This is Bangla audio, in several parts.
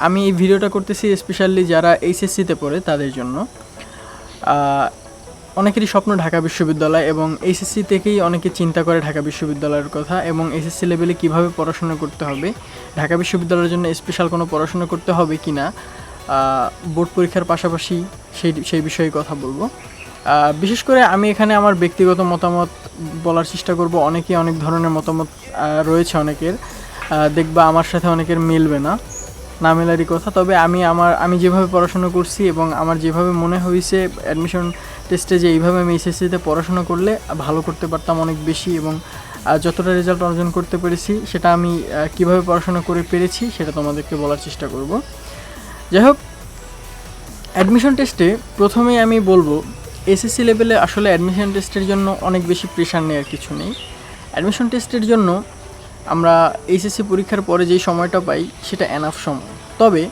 আমি এই ভিডিওটা করতেছি স্পেশালি যারা এইচএসসিতে পড়ে তাদের জন্য। অনেকেরই স্বপ্ন ঢাকা বিশ্ববিদ্যালয় এবং এইচএসসি থেকেই অনেকে চিন্তা করে ঢাকা বিশ্ববিদ্যালয়ের কথা এবং এইচএসসি লেভেলে কীভাবে পড়াশোনা করতে হবে, ঢাকা বিশ্ববিদ্যালয়ের জন্য স্পেশাল কোনো পড়াশোনা করতে হবে কি না, বোর্ড পরীক্ষার পাশাপাশি সেই বিষয়ে কথা বলবো। বিশেষ করে আমি এখানে আমার ব্যক্তিগত মতামত বলার চেষ্টা করব। অনেকেই অনেক ধরনের মতামত রয়েছে অনেকের, দেখবা আমার সাথে অনেকের মিলবে না মেলারই কথা। তবে আমি যেভাবে পড়াশোনা করছি এবং আমার যেভাবে মনে হয়েছে অ্যাডমিশন টেস্টে যে এইভাবে আমি এসএসসিতে পড়াশোনা করলে ভালো করতে পারতাম অনেক বেশি এবং যতটা রেজাল্ট অর্জন করতে পেরেছি সেটা আমি কিভাবে পড়াশোনা করে পেরেছি সেটা তোমাদেরকে বলার চেষ্টা করব। যাই হোক, অ্যাডমিশন টেস্টে প্রথমেই আমি বলবো এসএসসি লেভেলে আসলে অ্যাডমিশন টেস্টের জন্য অনেক বেশি প্রেশার নেওয়ার কিছু নেই। অ্যাডমিশন টেস্টের জন্য আমরা এইচএসসি পরীক্ষার পরে যেই সময়টা পাই সেটা এনাফ সময়। তবে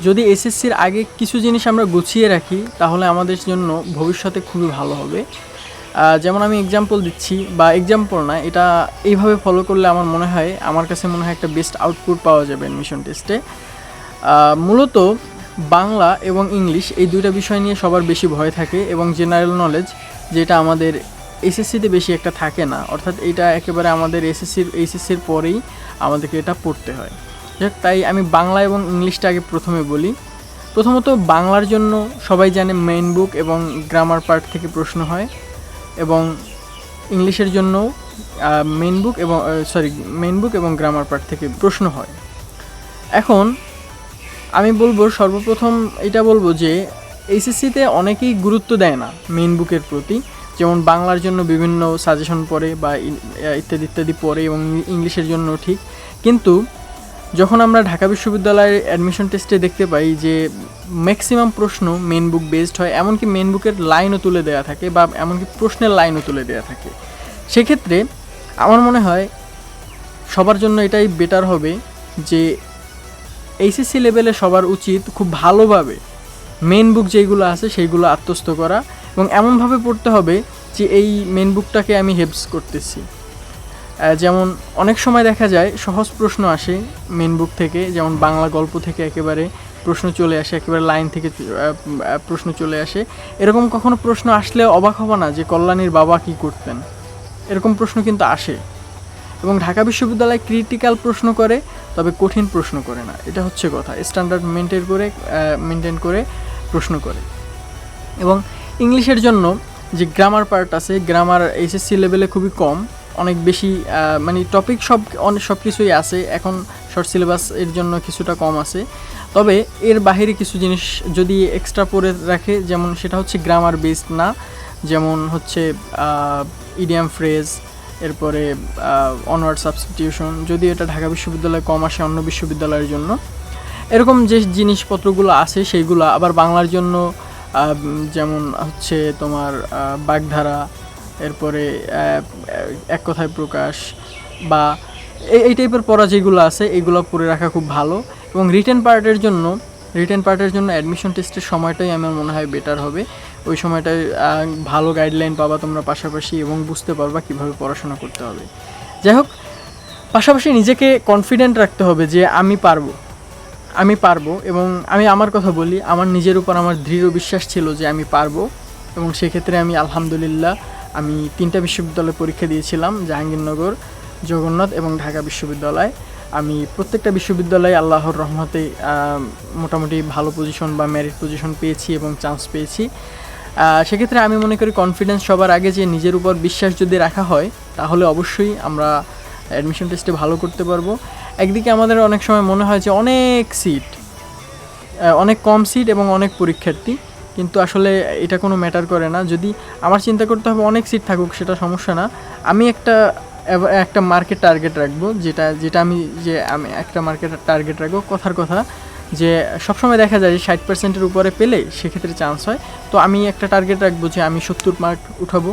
যদি এসএসসির আগে কিছু জিনিস আমরা গুছিয়ে রাখি তাহলে আমাদের জন্য ভবিষ্যতে খুবই ভালো হবে। যেমন আমি এক্সাম্পল দিচ্ছি, বা এক্সাম্পল না, এটা এইভাবে ফলো করলে আমার কাছে মনে হয় একটা বেস্ট আউটপুট পাওয়া যাবে অ্যাডমিশন টেস্টে। মূলত বাংলা এবং ইংলিশ এই দুইটা বিষয় নিয়ে সবার বেশি ভয় থাকে এবং জেনারেল নলেজ যেটা আমাদের এসএসসিতে বেশি একটা থাকে না, অর্থাৎ এটা একেবারে আমাদের এইচএসসির পরেই আমাদেরকে এটা পড়তে হয়। তাই আমি বাংলা এবং ইংলিশটা আগে প্রথমে বলি। প্রথমত বাংলার জন্য সবাই জানে মেইন বুক এবং গ্রামার পার্ট থেকে প্রশ্ন হয়, এবং ইংলিশের জন্য মেইন বুক এবং গ্রামার পার্ট থেকে প্রশ্ন হয়। এখন আমি সর্বপ্রথম এটা বলবো যে এইচএসসিতে অনেকেই গুরুত্ব দেয় না মেইন বুকের প্রতি। যেমন বাংলার জন্য বিভিন্ন সাজেশন পড়ে বা ইত্যাদি পড়ে এবং ইংলিশের জন্য ঠিক, কিন্তু যখন আমরা ঢাকা বিশ্ববিদ্যালয়ের অ্যাডমিশন টেস্টে দেখতে পাই যে ম্যাক্সিমাম প্রশ্ন মেইন বুক বেসড হয়, এমনকি মেইন বুকের লাইনও তুলে দেওয়া থাকে বা এমনকি প্রশ্নের লাইনও তুলে দেওয়া থাকে, সেক্ষেত্রে আমার মনে হয় সবার জন্য এটাই বেটার হবে যে এইচএসসি লেভেলে সবার উচিত খুব ভালোভাবে মেইন বুক যেইগুলো আছে সেইগুলো আত্মস্থ করা এবং এমনভাবে পড়তে হবে যে এই মেইন বুকটাকে আমি হেল্পস করতেছি। যেমন অনেক সময় দেখা যায় সহজ প্রশ্ন আসে মেইন বুক থেকে, যেমন বাংলা গল্প থেকে একেবারে প্রশ্ন চলে আসে, একেবারে লাইন থেকে প্রশ্ন চলে আসে। এরকম কখনো প্রশ্ন আসলে অবাক হব না যে কল্যাণীর বাবা কি করতেন, এরকম প্রশ্ন কিন্তু আসে। এবং ঢাকা বিশ্ববিদ্যালয় ক্রিটিক্যাল প্রশ্ন করে, তবে কঠিন প্রশ্ন করে না, এটা হচ্ছে কথা। স্ট্যান্ডার্ড মেনটেন করে প্রশ্ন করে। এবং ইংলিশের জন্য যে গ্রামার পার্ট আছে, গ্রামার এইচএসসি লেভেলে খুবই কম, অনেক বেশি টপিক সব কিছুই আছে। এখন শর্ট সিলেবাস এর জন্য কিছুটা কম আছে, তবে এর বাহিরে কিছু জিনিস যদি এক্সট্রা পড়ে রাখে, যেমন সেটা হচ্ছে গ্রামার বেসড না, যেমন হচ্ছে ইডিয়াম ফ্রেজ, এরপরে অনওয়ার্ড সাবস্টিটিউশন, যদি এটা ঢাকা বিশ্ববিদ্যালয়ে কম আসে অন্য বিশ্ববিদ্যালয়ের জন্য, এরকম যে জিনিসপত্রগুলো আছে সেইগুলো আবার বাংলার জন্য যেমন হচ্ছে তোমার বাগধারা, এরপরে এক কথায় প্রকাশ বা এই টাইপের পড়া যেগুলো আছে এইগুলো পড়ে রাখা খুব ভালো। এবং রিটেন পার্টের জন্য অ্যাডমিশন টেস্টের সময়টাই আমার মনে হয় বেটার হবে। ওই সময়টায় ভালো গাইডলাইন পাবা তোমরা পাশাপাশি এবং বুঝতে পারবা কীভাবে পড়াশোনা করতে হবে। যাই হোক, পাশাপাশি নিজেকে কনফিডেন্ট রাখতে হবে যে আমি পারবো এবং আমি আমার কথা বলি, আমার নিজের উপর আমার দৃঢ় বিশ্বাস ছিল যে আমি পারবো। এবং সেক্ষেত্রে আমি আলহামদুলিল্লাহ আমি 3টা বিশ্ববিদ্যালয়ে পরীক্ষা দিয়েছিলাম, জাহাঙ্গীরনগর, জগন্নাথ এবং ঢাকা বিশ্ববিদ্যালয়। আমি প্রত্যেকটা বিশ্ববিদ্যালয়ে আল্লাহর রহমতে মোটামুটি ভালো পজিশন বা মেরিট পজিশন পেয়েছি এবং চান্স পেয়েছি। সেক্ষেত্রে আমি মনে করি কনফিডেন্স সবার আগে, যে নিজের উপর বিশ্বাস যদি রাখা হয় তাহলে অবশ্যই আমরা অ্যাডমিশন টেস্টে ভালো করতে পারবো। একদিকে আমাদের অনেক সময় মনে হয় যে অনেক কম সিট এবং অনেক পরীক্ষার্থী, কিন্তু আসলে এটা কোনো ম্যাটার করে না। যদি আমার চিন্তা করতে হবে অনেক সিট থাকুক সেটা সমস্যা না, আমি একটা মার্কেট টার্গেট রাখবো, যেটা আমি একটা মার্কেট টার্গেট রাখবো। কথার কথা যে সবসময় দেখা যায় যে 60%-এর উপরে পেলে সেক্ষেত্রে চান্স হয়। তো আমি একটা টার্গেট রাখবো যে আমি 70 মার্ক উঠাবো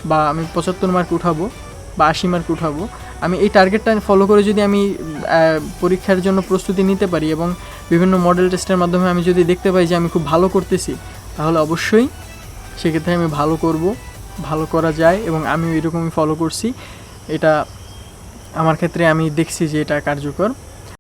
বা আমি 75 মার্ক উঠাবো বা 80 মার্ক উঠাবো। আমি এই টার্গেটটা ফলো করে যদি আমি পরীক্ষার জন্য প্রস্তুতি নিতে পারি এবং বিভিন্ন মডেল টেস্টের মাধ্যমে আমি যদি দেখতে পাই যে আমি খুব ভালো করতেছি, তাহলে অবশ্যই সেক্ষেত্রে আমি ভালো করা যায় এবং আমি এরকমই ফলো করছি। এটা আমার ক্ষেত্রে আমি দেখছি যে এটা কার্যকর।